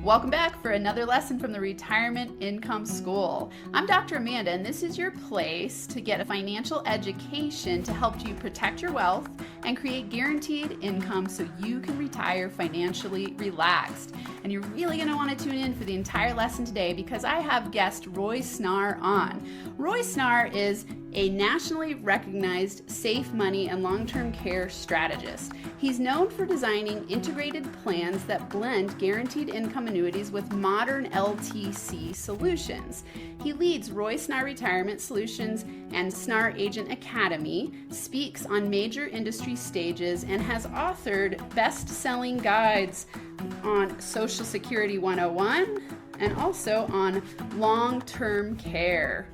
Welcome back for another lesson from the Retirement Income School. I'm Dr. Amanda, and this is your place to get a financial education to help you protect your wealth and create guaranteed income so you can retire financially relaxed. And you're really going to want to tune in for the entire lesson today because I have guest Roy Snarr on. Roy Snarr is a nationally recognized safe money and long-term care strategist. He's known for designing integrated plans that blend guaranteed income annuities with modern LTC solutions. He leads Roy Snarr Retirement Solutions and Snarr Agent Academy, speaks on major industry stages, and has authored best-selling guides on Social Security 101 and also on long-term care.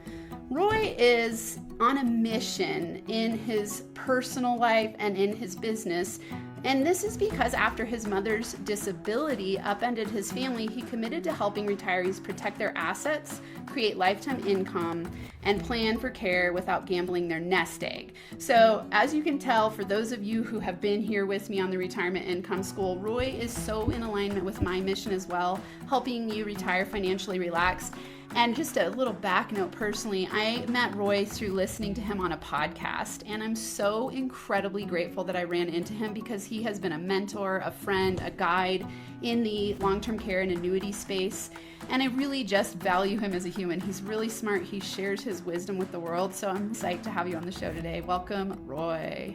Roy is on a mission in his personal life and in his business, and this is because after his mother's disability upended his family, he committed to helping retirees protect their assets, create lifetime income, and plan for care without gambling their nest egg. So as you can tell, for those of you who have been here with me on the Retirement Income School, Roy is so in alignment with my mission as well, helping you retire financially relaxed. And just a little back note personally, I met Roy through listening to him on a podcast, and I'm so incredibly grateful that I ran into him because he has been a mentor, a friend, a guide in the long-term care and annuity space. And I really just value him as a human. He's really smart. He shares his wisdom with the world. So I'm psyched to have you on the show today. Welcome, Roy.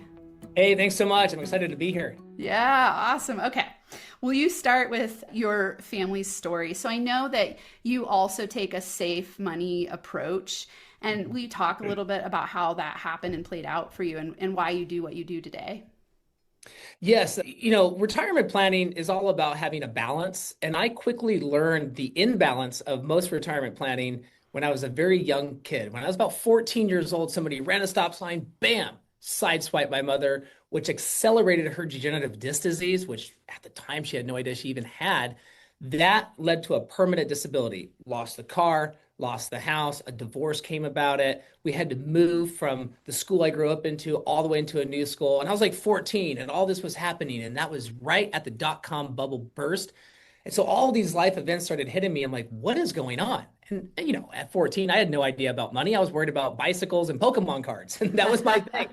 Hey, thanks so much. I'm excited to be here. Yeah, awesome. Okay. Will you start with your family's story? So I know that you also take a safe money approach. And will you talk a little bit about how that happened and played out for you and why you do what you do today? Yes, retirement planning is all about having a balance. And I quickly learned the imbalance of most retirement planning when I was a very young kid. When I was about 14 years old, somebody ran a stop sign, bam, sideswiped my mother, which accelerated her degenerative disc disease, which at the time she had no idea she even had. That led to a permanent disability. Lost the car, lost the house, a divorce came about it. We had to move from the school I grew up into all the way into a new school. And I was like 14 and all this was happening. And that was right at the dot-com bubble burst. And so all these life events started hitting me. I'm like, what is going on? And, at 14, I had no idea about money. I was worried about bicycles and Pokemon cards. And that was my thing.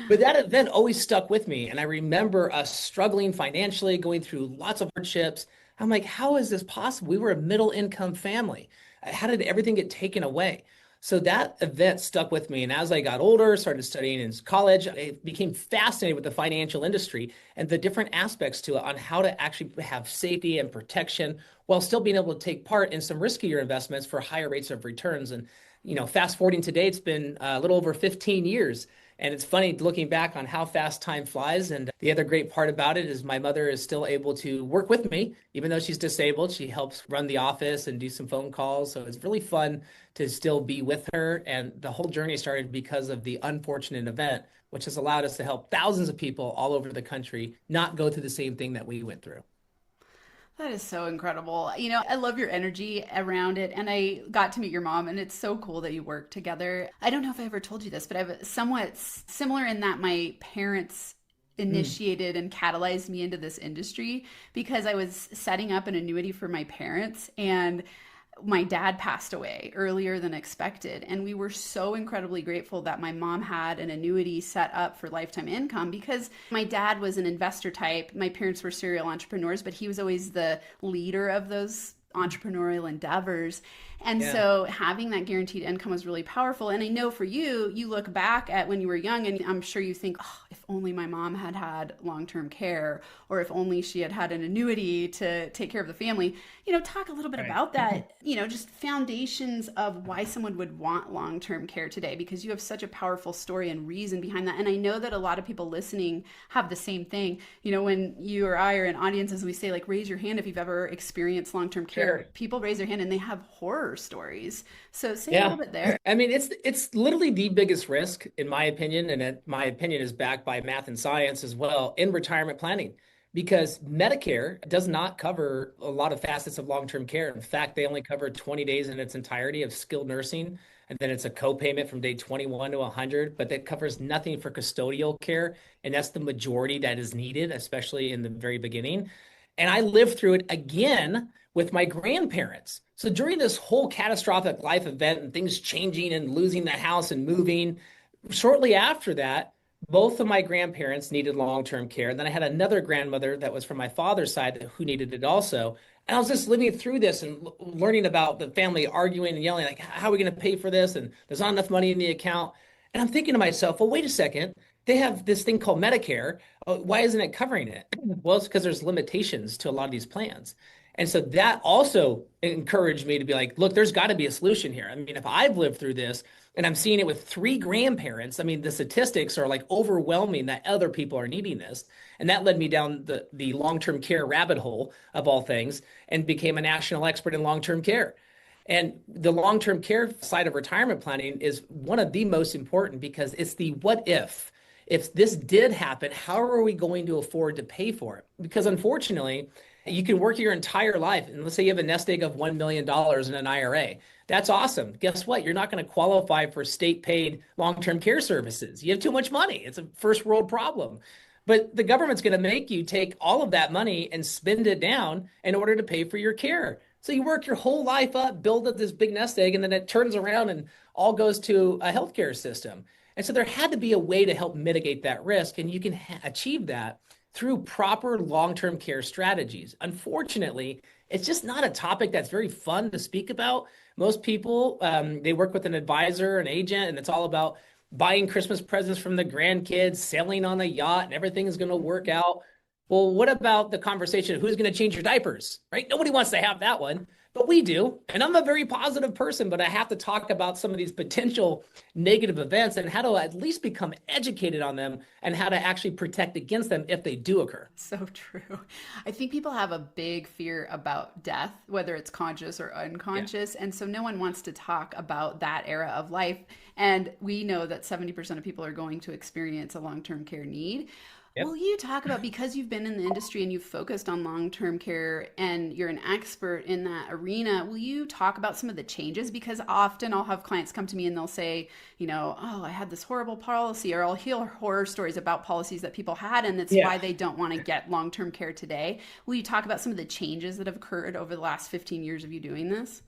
But that event always stuck with me. And I remember us struggling financially, going through lots of hardships. I'm like, how is this possible? We were a middle income family. How did everything get taken away? So that event stuck with me. And as I got older, started studying in college, I became fascinated with the financial industry and the different aspects to it on how to actually have safety and protection while still being able to take part in some riskier investments for higher rates of returns. And, fast forwarding today, it's been a little over 15 years. And it's funny looking back on how fast time flies. And the other great part about it is my mother is still able to work with me, even though she's disabled. She helps run the office and do some phone calls. So it's really fun to still be with her. And the whole journey started because of the unfortunate event, which has allowed us to help thousands of people all over the country not go through the same thing that we went through. That is so incredible. I love your energy around it. And I got to meet your mom, and it's so cool that you work together. I don't know if I ever told you this, but I've somewhat similar in that my parents initiated and catalyzed me into this industry because I was setting up an annuity for my parents, and my dad passed away earlier than expected. And we were so incredibly grateful that my mom had an annuity set up for lifetime income because my dad was an investor type. My parents were serial entrepreneurs, but he was always the leader of those entrepreneurial endeavors. And so having that guaranteed income was really powerful. And I know for you, you look back at when you were young and I'm sure you think, oh, if only my mom had had long-term care, or if only she had had an annuity to take care of the family. Talk a little bit about that, just foundations of why someone would want long-term care today, because you have such a powerful story and reason behind that. And I know that a lot of people listening have the same thing. When you or I are in audiences, we say, like, raise your hand if you've ever experienced long-term care. Sure. People raise their hand and they have horror stories. So say a little bit there. I mean, it's literally the biggest risk, in my opinion, and my opinion is backed by math and science as well, in retirement planning, because Medicare does not cover a lot of facets of long-term care. In fact, they only cover 20 days in its entirety of skilled nursing, and then it's a co-payment from day 21 to 100, but that covers nothing for custodial care, and that's the majority that is needed, especially in the very beginning. And I lived through it again with my grandparents. So during this whole catastrophic life event and things changing and losing the house and moving, shortly after that, both of my grandparents needed long-term care. And then I had another grandmother that was from my father's side who needed it also. And I was just living through this and learning about the family arguing and yelling, like, how are we going to pay for this? And there's not enough money in the account. And I'm thinking to myself, well, wait a second. They have this thing called Medicare. Why isn't it covering it? Well, it's because there's limitations to a lot of these plans. And so that also encouraged me to be like, look, there's got to be a solution here. I mean, if I've lived through this and I'm seeing it with 3 grandparents, I mean, the statistics are like overwhelming that other people are needing this. And that led me down the long-term care rabbit hole of all things and became a national expert in long-term care. And the long-term care side of retirement planning is one of the most important because it's the what if. If this did happen, how are we going to afford to pay for it? Because unfortunately, you can work your entire life, and let's say you have a nest egg of $1 million in an IRA. That's awesome. Guess what? You're not going to qualify for state-paid long-term care services. You have too much money. It's a first world problem. But the government's going to make you take all of that money and spend it down in order to pay for your care. So you work your whole life up, build up this big nest egg, and then it turns around and all goes to a healthcare system. And so there had to be a way to help mitigate that risk, and you can achieve that through proper long-term care strategies. Unfortunately, it's just not a topic that's very fun to speak about. Most people, they work with an advisor, an agent, and it's all about buying Christmas presents from the grandkids, sailing on a yacht, and everything is going to work out. Well, what about the conversation of who's going to change your diapers, right? Nobody wants to have that one, but we do. And I'm a very positive person, but I have to talk about some of these potential negative events and how to at least become educated on them and how to actually protect against them if they do occur. So true. I think people have a big fear about death, whether it's conscious or unconscious. Yeah. And so no one wants to talk about that era of life. And we know that 70% of people are going to experience a long-term care need. Yep. Will you talk about, because you've been in the industry and you've focused on long-term care and you're an expert in that arena, will you talk about some of the changes? Because often I'll have clients come to me and they'll say, oh, I had this horrible policy, or I'll hear horror stories about policies that people had, and that's why they don't want to get long-term care today. Will you talk about some of the changes that have occurred over the last 15 years of you doing this?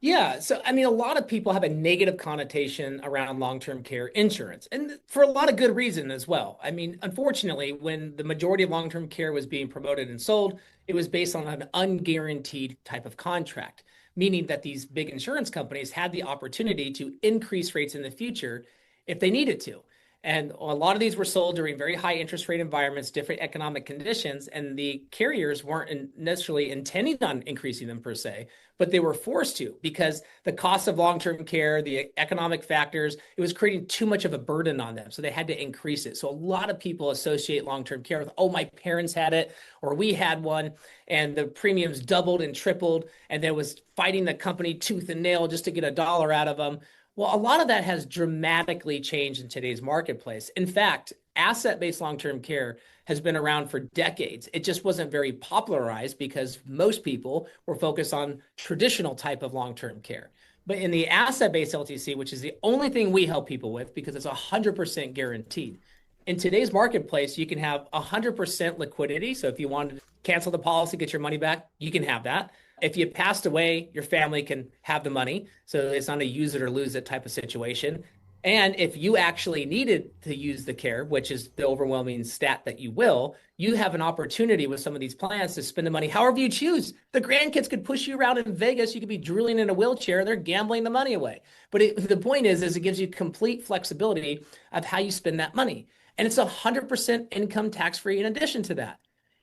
Yeah. So, I mean, a lot of people have a negative connotation around long-term care insurance, and for a lot of good reason as well. I mean, unfortunately, when the majority of long-term care was being promoted and sold, it was based on an unguaranteed type of contract, meaning that these big insurance companies had the opportunity to increase rates in the future if they needed to. And a lot of these were sold during very high interest rate environments, different economic conditions, and the carriers weren't necessarily intending on increasing them per se, but they were forced to because the cost of long-term care, the economic factors, it was creating too much of a burden on them. So they had to increase it. So a lot of people associate long-term care with, oh, my parents had it, or we had one, and the premiums doubled and tripled, and there was fighting the company tooth and nail just to get $1 out of them. Well, a lot of that has dramatically changed in today's marketplace. In fact, asset-based long-term care has been around for decades. It just wasn't very popularized because most people were focused on traditional type of long-term care. But in the asset-based LTC, which is the only thing we help people with because it's 100% guaranteed, in today's marketplace, you can have 100% liquidity. So if you wanted to cancel the policy, get your money back, you can have that. If you passed away, your family can have the money. So it's not a use it or lose it type of situation. And if you actually needed to use the care, which is the overwhelming stat that you will, you have an opportunity with some of these plans to spend the money however you choose. The grandkids could push you around in Vegas. You could be drooling in a wheelchair. They're gambling the money away. But the point is it gives you complete flexibility of how you spend that money. And it's 100% income tax-free in addition to that.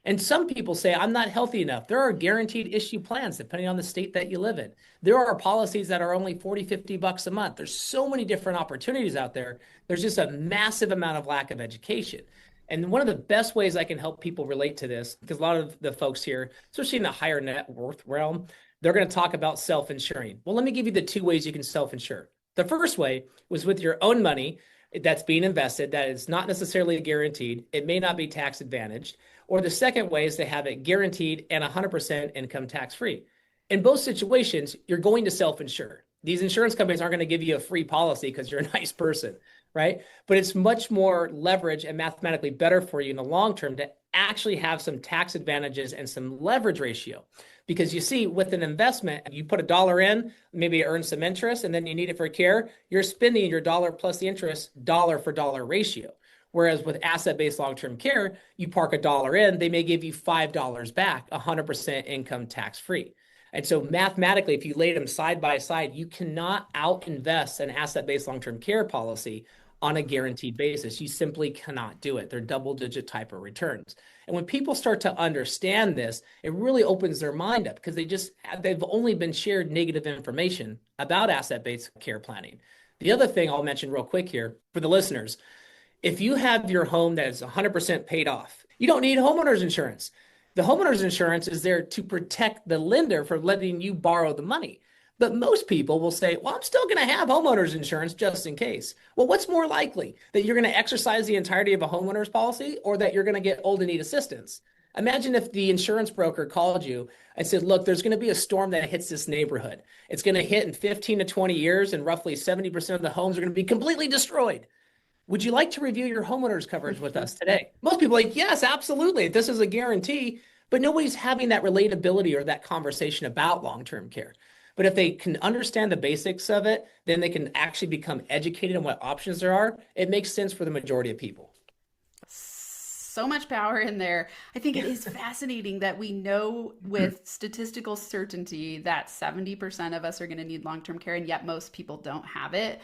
And some people say, I'm not healthy enough. There are guaranteed issue plans depending on the state that you live in. There are policies that are only $40, $50 a month. There's so many different opportunities out there. There's just a massive amount of lack of education. And one of the best ways I can help people relate to this, because a lot of the folks here, especially in the higher net worth realm, they're going to talk about self-insuring. Well, let me give you the 2 ways you can self-insure. The first way was with your own money that's being invested, that is not necessarily guaranteed. It may not be tax advantaged. Or the second way is to have it guaranteed and 100% income tax-free. In both situations, you're going to self-insure. These insurance companies aren't going to give you a free policy because you're a nice person, right? But it's much more leverage and mathematically better for you in the long term to actually have some tax advantages and some leverage ratio. Because you see, with an investment, you put $1 in, maybe earn some interest, and then you need it for care, you're spending your dollar plus the interest dollar for dollar ratio. Whereas with asset-based long-term care, you park $1 in, they may give you $5 back, 100% income tax-free. And so mathematically, if you laid them side by side, you cannot out-invest an asset-based long-term care policy on a guaranteed basis. You simply cannot do it. They're double-digit type of returns. And when people start to understand this, it really opens their mind up because they've only been shared negative information about asset-based care planning. The other thing I'll mention real quick here for the listeners, if you have your home that is 100% paid off, you don't need homeowners insurance. The homeowners insurance is there to protect the lender from letting you borrow the money. But most people will say, well, I'm still going to have homeowners insurance just in case. Well, what's more likely, that you're going to exercise the entirety of a homeowner's policy or that you're going to get old and need assistance? Imagine if the insurance broker called you and said, look, there's going to be a storm that hits this neighborhood. It's going to hit in 15 to 20 years and roughly 70% of the homes are going to be completely destroyed. Would you like to review your homeowner's coverage with us today? Most people are like, yes, absolutely. This is a guarantee, but nobody's having that relatability or that conversation about long-term care. But if they can understand the basics of it, then they can actually become educated on what options there are. It makes sense for the majority of people. So much power in there. I think it is fascinating that we know with statistical certainty that 70% of us are going to need long-term care, and yet most people don't have it.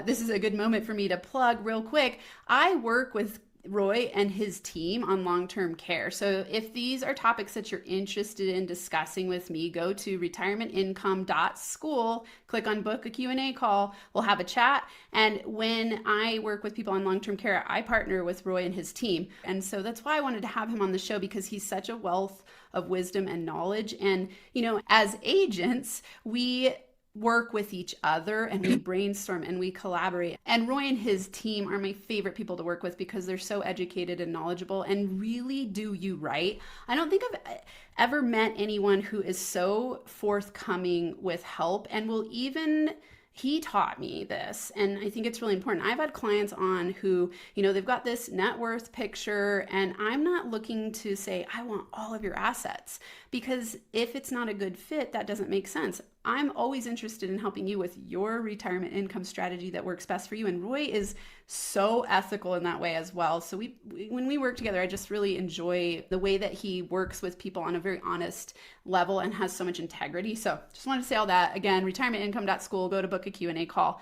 This is a good moment for me to plug real quick. I work with Roy and his team on long-term care. So if these are topics that you're interested in discussing with me, go to retirementincome.school, click on book a Q&A call. We'll have a chat. And when I work with people on long-term care, I partner with Roy and his team. And so that's why I wanted to have him on the show, because he's such a wealth of wisdom and knowledge. And, you know, as agents, we work with each other and we brainstorm and we collaborate. And Roy and his team are my favorite people to work with because they're so educated and knowledgeable and really do you right. I don't think I've ever met anyone who is so forthcoming with help and will even... He taught me this, and I think it's really important. I've had clients on who, you know, they've got this net worth picture, and I'm not looking to say, I want all of your assets, because if it's not a good fit, that doesn't make sense. I'm always interested in helping you with your retirement income strategy that works best for you. And Roy is so ethical in that way as well. So when we work together, I just really enjoy the way that he works with people on a very honest level and has so much integrity. So just wanted to say all that. Again, retirementincome.school, go to book a Q&A call.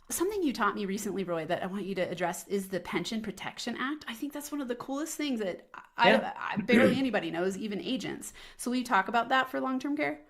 Something you taught me recently, Roy, that I want you to address is the Pension Protection Act. I think that's one of the coolest things that I barely anybody knows, even agents. So will you talk about that for long-term care?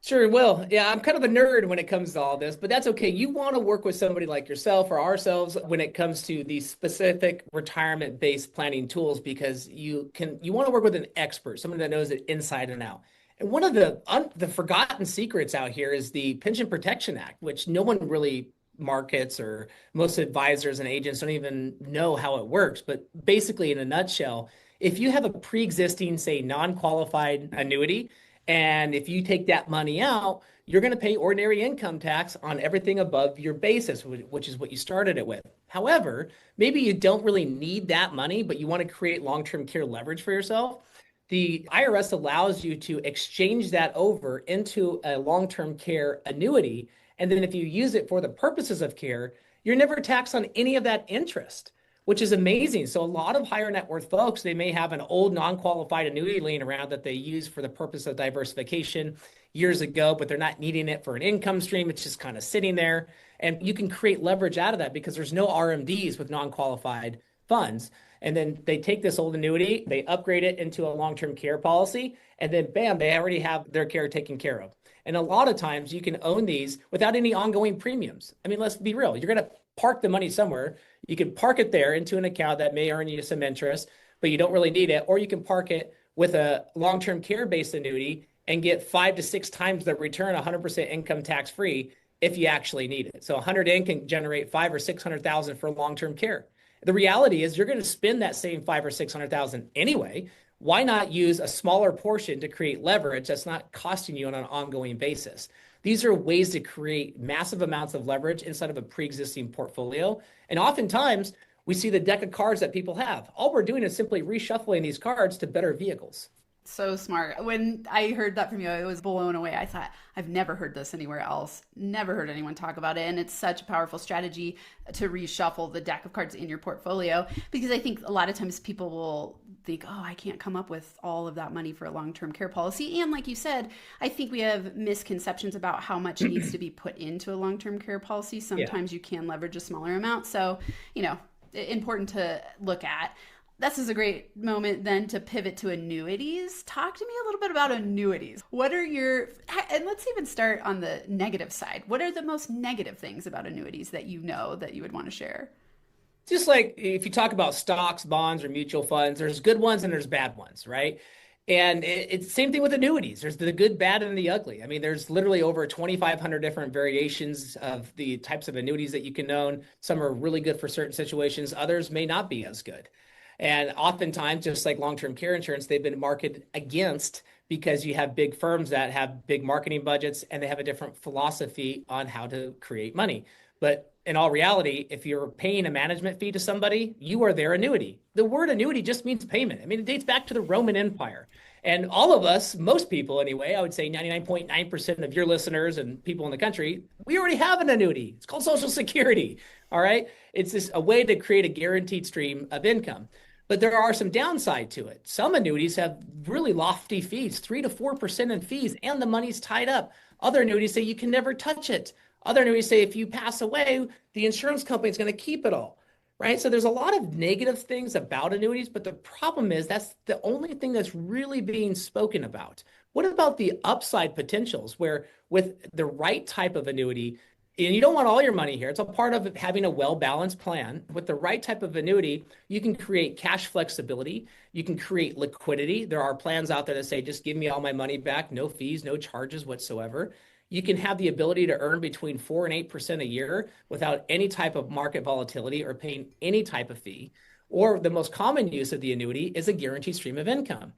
Sure will. Yeah, I'm kind of a nerd when it comes to all this, but that's okay. You want to work with somebody like yourself or ourselves when it comes to these specific retirement-based planning tools, because you want to work with an expert, someone that knows it inside and out. And one of the forgotten secrets out here is the Pension Protection Act, which no one really markets, or most advisors and agents don't even know how it works. But basically, in a nutshell, if you have a pre-existing, say, non-qualified annuity, and if you take that money out, you're going to pay ordinary income tax on everything above your basis, which is what you started it with. However, maybe you don't really need that money, but you want to create long-term care leverage for yourself. The IRS allows you to exchange that over into a long-term care annuity. And then if you use it for the purposes of care, you're never taxed on any of that interest, which is amazing. So a lot of higher net worth folks, they may have an old non-qualified annuity laying around that they use for the purpose of diversification years ago, but they're not needing it for an income stream. It's just kind of sitting there. And you can create leverage out of that because there's no RMDs with non-qualified funds. And then they take this old annuity, they upgrade it into a long-term care policy, and then bam, they already have their care taken care of. And a lot of times you can own these without any ongoing premiums. I mean, let's be real. You're going to park the money somewhere. You can park it there into an account that may earn you some interest, but you don't really need it. Or you can park it with a long-term care-based annuity and get 5 to 6 times the return, 100% income tax-free, if you actually need it. So 100 in can generate 5 or 600,000 for long-term care. The reality is you're going to spend that same 5 or 600,000 anyway. Why not use a smaller portion to create leverage that's not costing you on an ongoing basis? These are ways to create massive amounts of leverage inside of a pre-existing portfolio. And oftentimes We see the deck of cards that people have. All we're doing is simply reshuffling these cards to better vehicles. So smart. When I heard that from you, I was blown away. I thought, I've never heard this anywhere else. Never heard anyone talk about it. And it's such a powerful strategy to reshuffle the deck of cards in your portfolio, because I think a lot of times people will think, oh, I can't come up with all of that money for a long-term care policy. And like you said, I think we have misconceptions about how much needs to be put into a long-term care policy. Sometimes you can leverage a smaller amount. So, important to look at. This is a great moment then to pivot to annuities. Talk to me a little bit about annuities. And let's even start on the negative side. What are the most negative things about annuities that you know that you would want to share? Just like if you talk about stocks, bonds, or mutual funds, there's good ones and there's bad ones, right? And it's the same thing with annuities. There's the good, bad, and the ugly. I mean, there's literally over 2,500 different variations of the types of annuities that you can own. Some are really good for certain situations. Others may not be as good. And oftentimes, just like long-term care insurance, they've been marketed against because you have big firms that have big marketing budgets and they have a different philosophy on how to create money. But in all reality, if you're paying a management fee to somebody, you are their annuity. The word annuity just means payment. I mean, it dates back to the Roman Empire. And all of us, most people anyway, I would say 99.9% of your listeners and people in the country, we already have an annuity. It's called Social Security. All right. It's just a way to create a guaranteed stream of income. But there are some downside to it. Some annuities have really lofty fees, 3 to 4% in fees, and the money's tied up. Other annuities say you can never touch it. Other annuities say if you pass away, the insurance company is going to keep it all, right? So there's a lot of negative things about annuities, but the problem is that's the only thing that's really being spoken about. What about the upside potentials where with the right type of annuity, and you don't want all your money here. It's a part of having a well-balanced plan. With the right type of annuity, you can create cash flexibility. You can create liquidity. There are plans out there that say, just give me all my money back, no fees, no charges whatsoever. You can have the ability to earn between 4 and 8% a year without any type of market volatility or paying any type of fee. Or the most common use of the annuity is a guaranteed stream of income.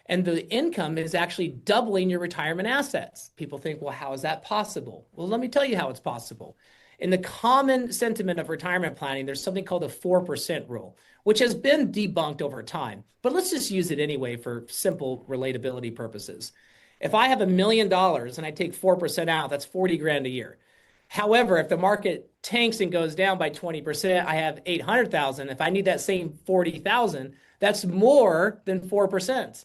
And the income is actually doubling your retirement assets. People think, well, how is that possible? Well, let me tell you how it's possible. In the common sentiment of retirement planning, there's something called the 4% rule, which has been debunked over time. But let's just use it anyway for simple relatability purposes. If I have $1 million and I take 4% out, that's 40 grand a year. However, if the market tanks and goes down by 20%, I have 800,000. If I need that same 40,000, that's more than 4%.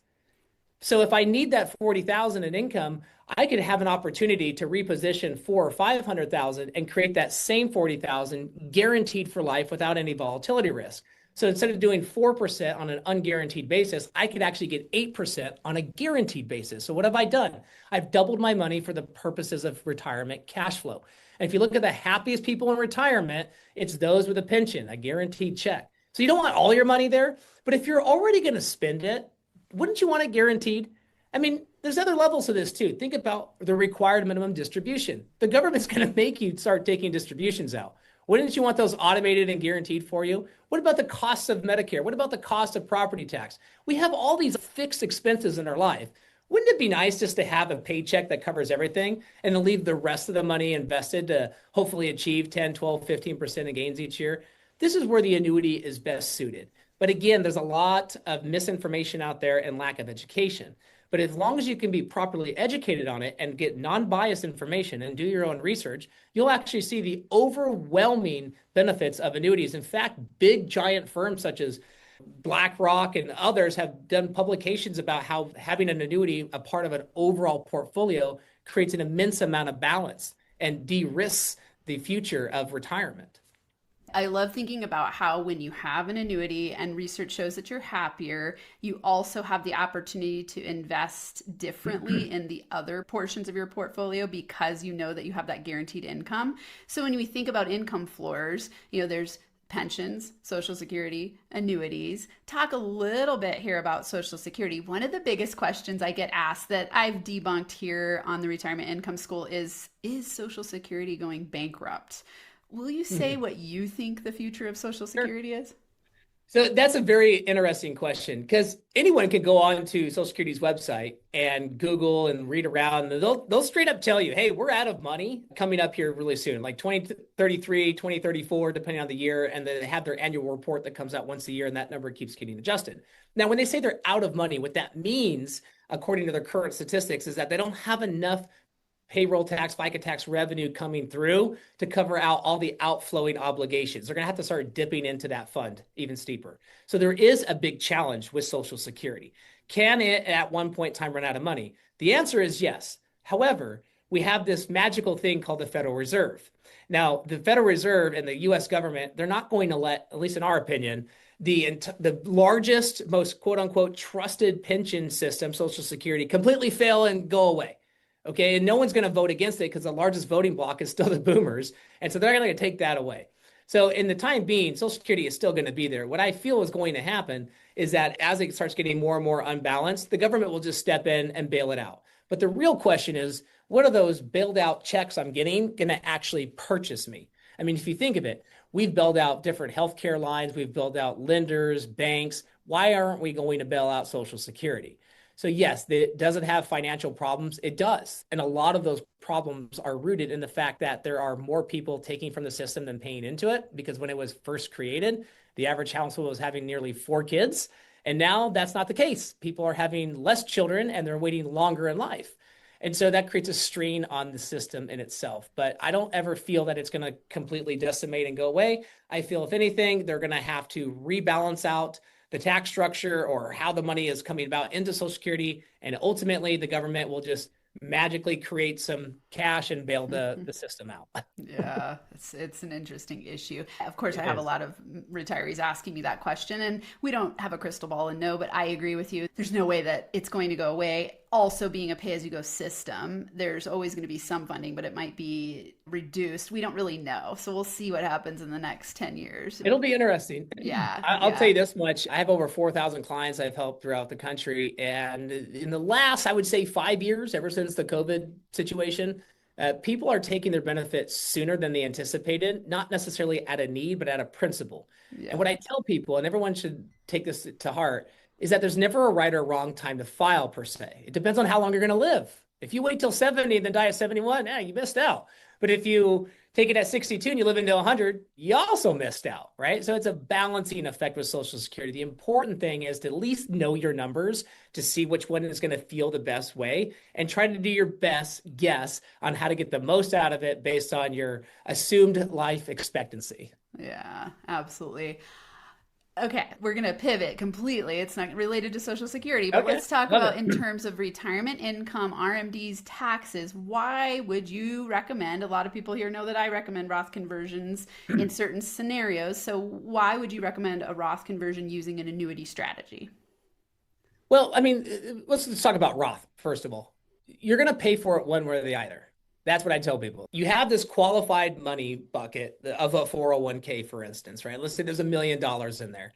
So if I need that 40,000 in income, I could have an opportunity to reposition 400,000 or 500,000 and create that same 40,000 guaranteed for life without any volatility risk. So instead of doing 4% on an unguaranteed basis, I could actually get 8% on a guaranteed basis. So what have I done? I've doubled my money for the purposes of retirement cash flow. And if you look at the happiest people in retirement, it's those with a pension, a guaranteed check. So you don't want all your money there, but if you're already going to spend it, wouldn't you want it guaranteed? I mean, there's other levels to this too. Think about the required minimum distribution. The government's going to make you start taking distributions out. Wouldn't you want those automated and guaranteed for you? What about the costs of Medicare? What about the cost of property tax? We have all these fixed expenses in our life. Wouldn't it be nice just to have a paycheck that covers everything and to leave the rest of the money invested to hopefully achieve 10, 12, 15% in gains each year? This is where the annuity is best suited. But again, there's a lot of misinformation out there and lack of education. But as long as you can be properly educated on it and get non-biased information and do your own research, you'll actually see the overwhelming benefits of annuities. In fact, big giant firms such as BlackRock and others have done publications about how having an annuity, a part of an overall portfolio, creates an immense amount of balance and de-risks the future of retirement. I love thinking about how when you have an annuity and research shows that you're happier, you also have the opportunity to invest differently in the other portions of your portfolio because you know that you have that guaranteed income. So when we think about income floors, there's pensions, Social Security, annuities. Talk a little bit here about Social Security. One of the biggest questions I get asked that I've debunked here on the Retirement Income School is Social Security going bankrupt? Will you say what you think the future of Social Security is? So that's a very interesting question because anyone can go on to Social Security's website and Google and read around. And they'll straight up tell you, hey, we're out of money coming up here really soon, like 2033, 2034, depending on the year. And then they have their annual report that comes out once a year, and that number keeps getting adjusted. Now, when they say they're out of money, what that means, according to their current statistics, is that they don't have enough payroll tax, FICA tax revenue coming through to cover out all the outflowing obligations. They're going to have to start dipping into that fund even steeper. So there is a big challenge with Social Security. Can it at one point in time run out of money? The answer is yes. However, we have this magical thing called the Federal Reserve. Now, the Federal Reserve and the US government, they're not going to let, at least in our opinion, the largest, most quote unquote trusted pension system, Social Security, completely fail and go away. Okay, and no one's going to vote against it because the largest voting bloc is still the boomers. And so they're going to take that away. So in the time being, Social Security is still going to be there. What I feel is going to happen is that as it starts getting more and more unbalanced, the government will just step in and bail it out. But the real question is, what are those bailed out checks I'm getting going to actually purchase me? I mean, if you think of it, we've bailed out different healthcare lines, we've bailed out lenders, banks. Why aren't we going to bail out Social Security? So yes, it doesn't have financial problems. It does. And a lot of those problems are rooted in the fact that there are more people taking from the system than paying into it, because when it was first created, the average household was having nearly 4 kids. And now that's not the case. People are having less children and they're waiting longer in life. And so that creates a strain on the system in itself. But I don't ever feel that it's going to completely decimate and go away. I feel, if anything, they're going to have to rebalance out the tax structure or how the money is coming about into Social Security. And ultimately, the government will just magically create some cash and bail the system out. Yeah, it's an interesting issue. Of course, I have a lot of retirees asking me that question, and we don't have a crystal ball and know, but I agree with you. There's no way that it's going to go away. Also, being a pay-as-you-go system, there's always going to be some funding, but it might be reduced. We don't really know. So we'll see what happens in the next 10 years. It'll be interesting. Yeah. I'll tell you this much. I have over 4,000 clients I've helped throughout the country. And in the last, I would say 5 years, ever since the COVID situation, people are taking their benefits sooner than they anticipated, not necessarily at a need, but at a principle. Yeah. And what I tell people, and everyone should take this to heart, is that there's never a right or wrong time to file per se. It depends on how long you're going to live. If you wait till 70 and then die at 71, you missed out. But if you take it at 62 and you live into 100, you also missed out, right? So it's a balancing effect with Social Security. The important thing is to at least know your numbers to see which one is going to feel the best way and try to do your best guess on how to get the most out of it based on your assumed life expectancy. Yeah, absolutely. Okay, we're going to pivot completely. It's not related to Social Security, but let's talk about in terms of retirement income, RMDs, taxes. Why would you recommend? A lot of people here know that I recommend Roth conversions in certain scenarios. So why would you recommend a Roth conversion using an annuity strategy? Well, I mean, let's talk about Roth, first of all. You're going to pay for it one way or the other. That's what I tell people. You have this qualified money bucket of a 401k, for instance, right? Let's say there's $1 million in there.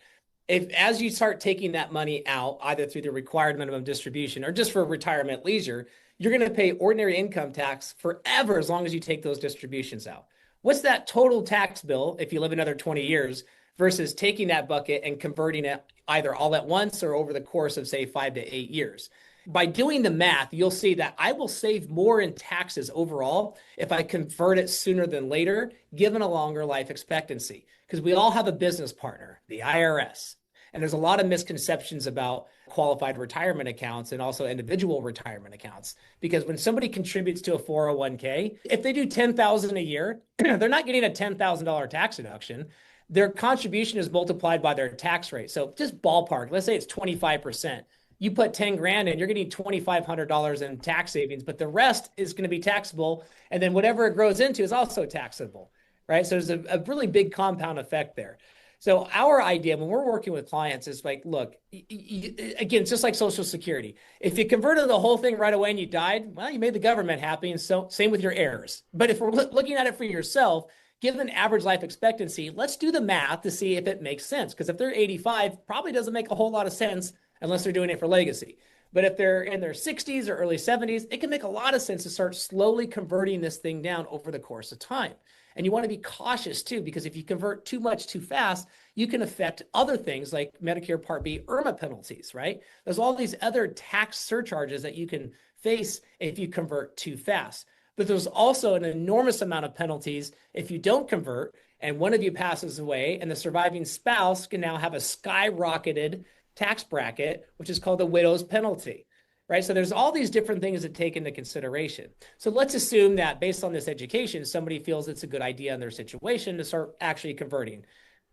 As you start taking that money out, either through the required minimum distribution or just for retirement leisure, you're going to pay ordinary income tax forever as long as you take those distributions out. What's that total tax bill if you live another 20 years versus taking that bucket and converting it either all at once or over the course of, say, 5 to 8 years? By doing the math, you'll see that I will save more in taxes overall if I convert it sooner than later, given a longer life expectancy. Because we all have a business partner, the IRS. And there's a lot of misconceptions about qualified retirement accounts and also individual retirement accounts. Because when somebody contributes to a 401k, if they do $10,000 a year, they're not getting a $10,000 tax deduction. Their contribution is multiplied by their tax rate. So just ballpark, let's say it's 25%. You put 10 grand in, you're getting $2,500 in tax savings, but the rest is going to be taxable. And then whatever it grows into is also taxable, right? So there's a really big compound effect there. So our idea when we're working with clients is like, look, again, it's just like Social Security. If you converted the whole thing right away and you died, well, you made the government happy. And so same with your heirs. But if we're looking at it for yourself, given an average life expectancy, let's do the math to see if it makes sense. Because if they're 85, probably doesn't make a whole lot of sense unless they're doing it for legacy. But if they're in their 60s or early 70s, it can make a lot of sense to start slowly converting this thing down over the course of time. And you want to be cautious too, because if you convert too much too fast, you can affect other things like Medicare Part B IRMAA penalties, right? There's all these other tax surcharges that you can face if you convert too fast. But there's also an enormous amount of penalties if you don't convert and one of you passes away, and the surviving spouse can now have a skyrocketed tax bracket, which is called the widow's penalty, right? So there's all these different things to take into consideration. So let's assume that based on this education, somebody feels it's a good idea in their situation to start actually converting.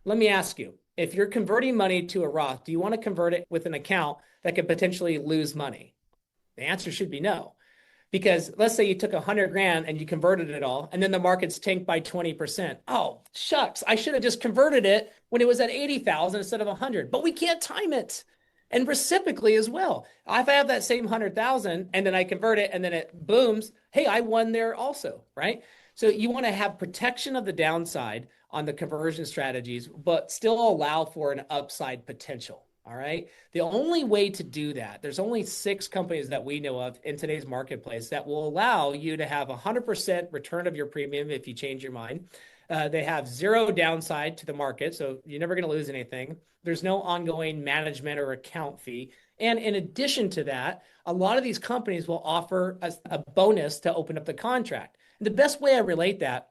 Let me ask you, if you're converting money to a Roth, do you want to convert it with an account that could potentially lose money? The answer should be no. Because let's say you took 100 grand and you converted it all, and then the market's tanked by 20%. Oh, shucks, I should have just converted it when it was at 80,000 instead of 100. But we can't time it. And reciprocally as well. If I have that same 100,000 and then I convert it and then it booms, hey, I won there also, right? So you want to have protection of the downside on the conversion strategies, but still allow for an upside potential. All right. The only way to do that, there's only 6 companies that we know of in today's marketplace that will allow you to have 100% return of your premium if you change your mind. They have 0 downside to the market, so you're never going to lose anything. There's no ongoing management or account fee. And in addition to that, a lot of these companies will offer a bonus to open up the contract. And the best way I relate that,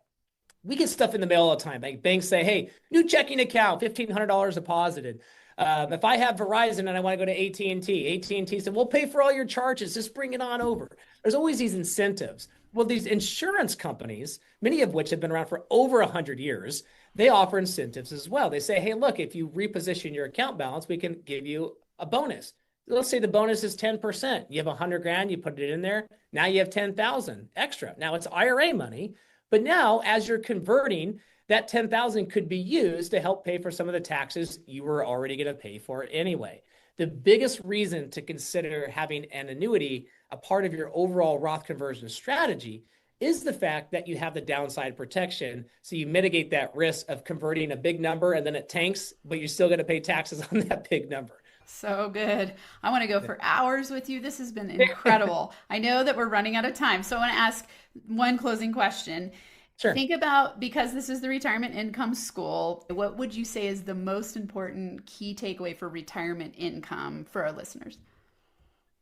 we get stuff in the mail all the time. Like banks say, hey, new checking account, $1,500 deposited. If I have Verizon and I want to go to AT&T said, we'll pay for all your charges. Just bring it on over. There's always these incentives. Well, these insurance companies, many of which have been around for over 100 years, they offer incentives as well. They say, hey, look, if you reposition your account balance, we can give you a bonus. Let's say the bonus is 10%. You have 100 grand, you put it in there. Now you have 10,000 extra. Now it's IRA money. But now as you're converting, that 10,000 could be used to help pay for some of the taxes you were already going to pay for it anyway. The biggest reason to consider having an annuity a part of your overall Roth conversion strategy is the fact that you have the downside protection. So you mitigate that risk of converting a big number and then it tanks, but you're still going to pay taxes on that big number. So good. I want to go for hours with you. This has been incredible. I know that we're running out of time. So I want to ask one closing question. Sure. Think about, because this is the retirement income school, what would you say is the most important key takeaway for retirement income for our listeners?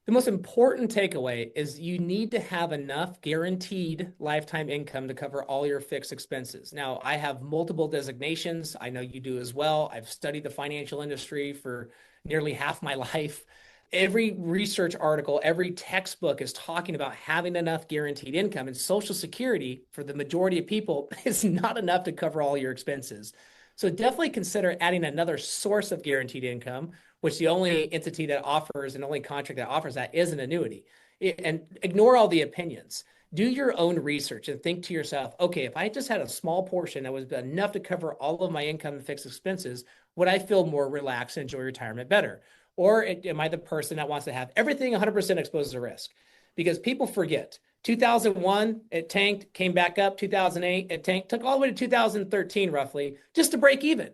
The most important takeaway is you need to have enough guaranteed lifetime income to cover all your fixed expenses. Now, I have multiple designations. I know you do as well. I've studied the financial industry for nearly half my life. Every research article, every textbook is talking about having enough guaranteed income, and Social Security for the majority of people is not enough to cover all your expenses. So definitely consider adding another source of guaranteed income, which the only entity that offers and only contract that offers that is an annuity. And ignore all the opinions. Do your own research and think to yourself, okay, if I just had a small portion that was enough to cover all of my income and fixed expenses, would I feel more relaxed and enjoy retirement better? Or am I the person that wants to have everything 100% exposed to risk? Because people forget. 2001, it tanked, came back up. 2008, it tanked, took all the way to 2013 roughly, just to break even.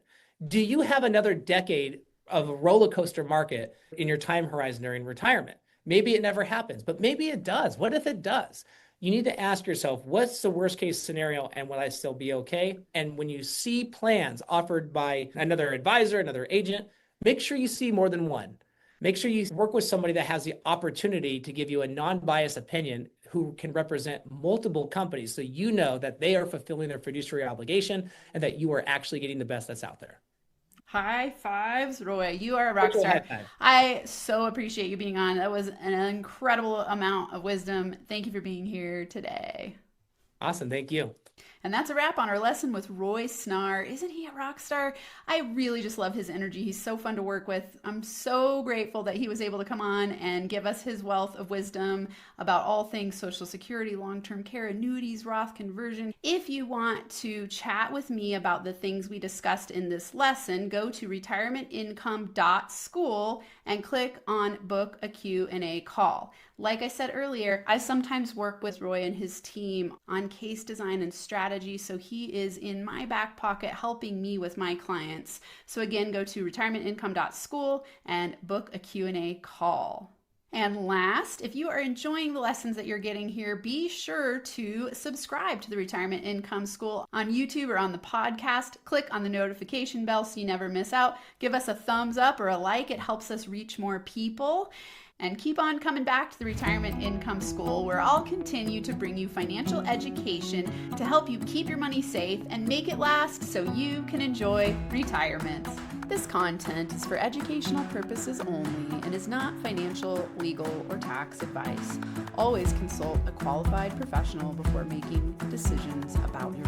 Do you have another decade of a roller coaster market in your time horizon during retirement? Maybe it never happens, but maybe it does. What if it does? You need to ask yourself, what's the worst case scenario and will I still be okay? And when you see plans offered by another advisor, another agent, make sure you see more than one. Make sure you work with somebody that has the opportunity to give you a non-biased opinion who can represent multiple companies so you know that they are fulfilling their fiduciary obligation and that you are actually getting the best that's out there. High fives, Roy. You are a rock star. I so appreciate you being on. That was an incredible amount of wisdom. Thank you for being here today. Awesome. Thank you. And that's a wrap on our lesson with Roy Snarr. Isn't he a rock star? I really just love his energy. He's so fun to work with. I'm so grateful that he was able to come on and give us his wealth of wisdom about all things Social Security, long-term care, annuities, Roth conversion. If you want to chat with me about the things we discussed in this lesson, go to retirementIncome.school and click on book a Q&A call. Like I said earlier, I sometimes work with Roy and his team on case design and strategy, so he is in my back pocket helping me with my clients. So again, go to retirementIncome.school and book a Q&A call. And last, if you are enjoying the lessons that you're getting here, be sure to subscribe to the Retirement Income School on YouTube or on the podcast. Click on the notification bell so you never miss out. Give us a thumbs up or a like. It helps us reach more people. And keep on coming back to the Retirement Income School, where I'll continue to bring you financial education to help you keep your money safe and make it last so you can enjoy retirement. This content is for educational purposes only and is not financial, legal, or tax advice. Always consult a qualified professional before making decisions about your